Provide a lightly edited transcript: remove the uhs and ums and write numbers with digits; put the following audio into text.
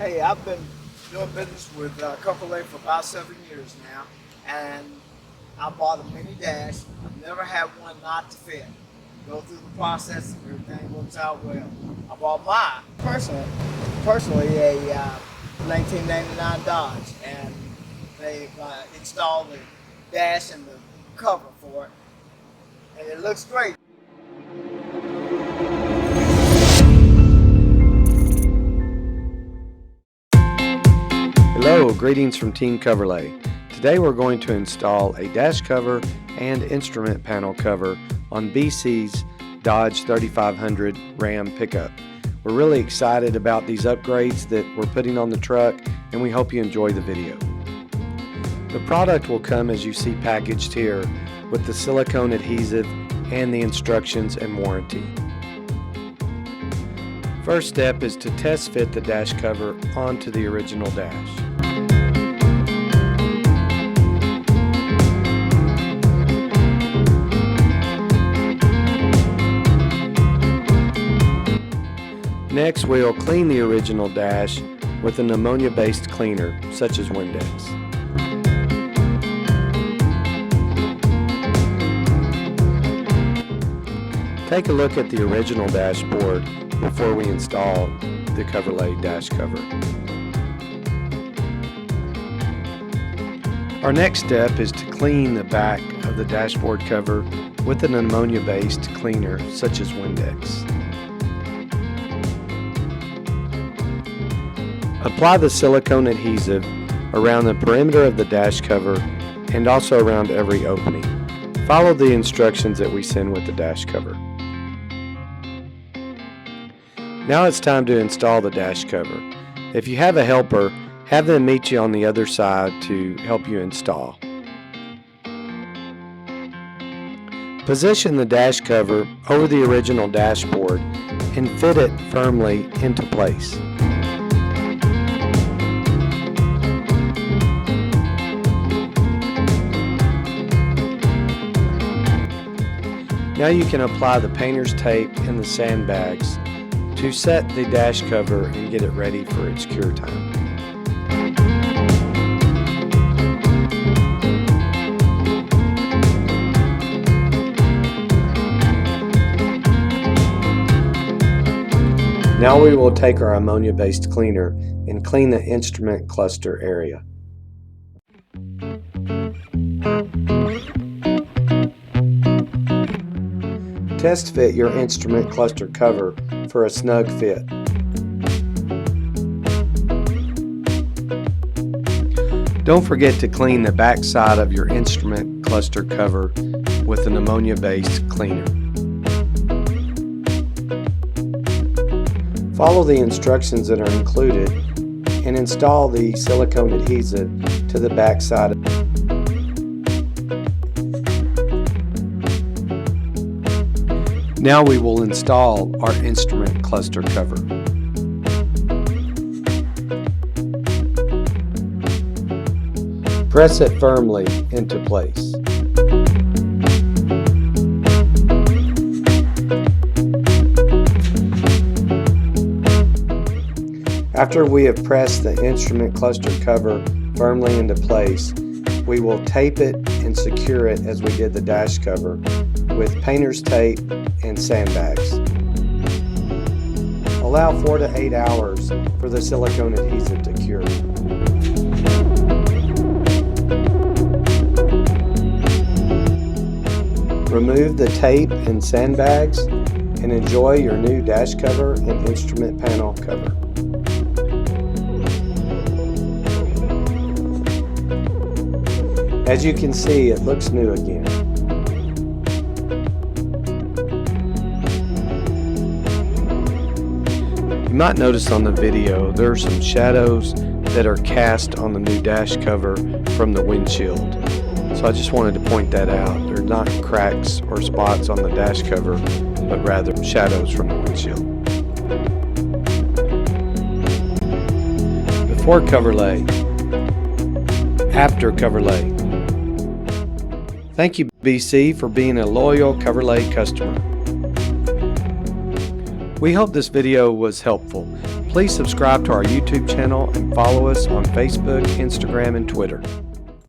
Hey, I've been doing business with Coverlay for about 7 years now, and I bought a mini dash. I've never had one not to fit. Go through the process and everything works out well. I bought mine personally a 1999 Dodge, and they installed the dash and the cover for it, and it looks great. Hello, greetings from Team Coverlay. Today we're going to install a dash cover and instrument panel cover on BC's Dodge 3500 Ram pickup. We're really excited about these upgrades that we're putting on the truck, and we hope you enjoy the video. The product will come as you see packaged here with the silicone adhesive and the instructions and warranty. First step is to test fit the dash cover onto the original dash. Next, we'll clean the original dash with an ammonia-based cleaner, such as Windex. Take a look at the original dashboard before we install the Coverlay dash cover. Our next step is to clean the back of the dashboard cover with an ammonia-based cleaner, such as Windex. Apply the silicone adhesive around the perimeter of the dash cover and also around every opening. Follow the instructions that we send with the dash cover. Now it's time to install the dash cover. If you have a helper, have them meet you on the other side to help you install. Position the dash cover over the original dashboard and fit it firmly into place. Now you can apply the painter's tape and the sandbags to set the dash cover and get it ready for its cure time. Now we will take our ammonia-based cleaner and clean the instrument cluster area. Test fit your instrument cluster cover for a snug fit. Don't forget to clean the back side of your instrument cluster cover with an ammonia-based cleaner. Follow the instructions that are included and install the silicone adhesive to the back side. Now we will install our instrument cluster cover. Press it firmly into place. After we have pressed the instrument cluster cover firmly into place, we will tape it and secure it as we did the dash cover with painter's tape and sandbags. Allow 4 to 8 hours for the silicone adhesive to cure. Remove the tape and sandbags and enjoy your new dash cover and instrument panel cover. As you can see, it looks new again. You might notice on the video there are some shadows that are cast on the new dash cover from the windshield. So I just wanted to point that out. They're not cracks or spots on the dash cover, but rather shadows from the windshield. Before Coverlay, after Coverlay. Thank you, BC, for being a loyal Coverlay customer. We hope this video was helpful. Please subscribe to our YouTube channel and follow us on Facebook, Instagram, and Twitter.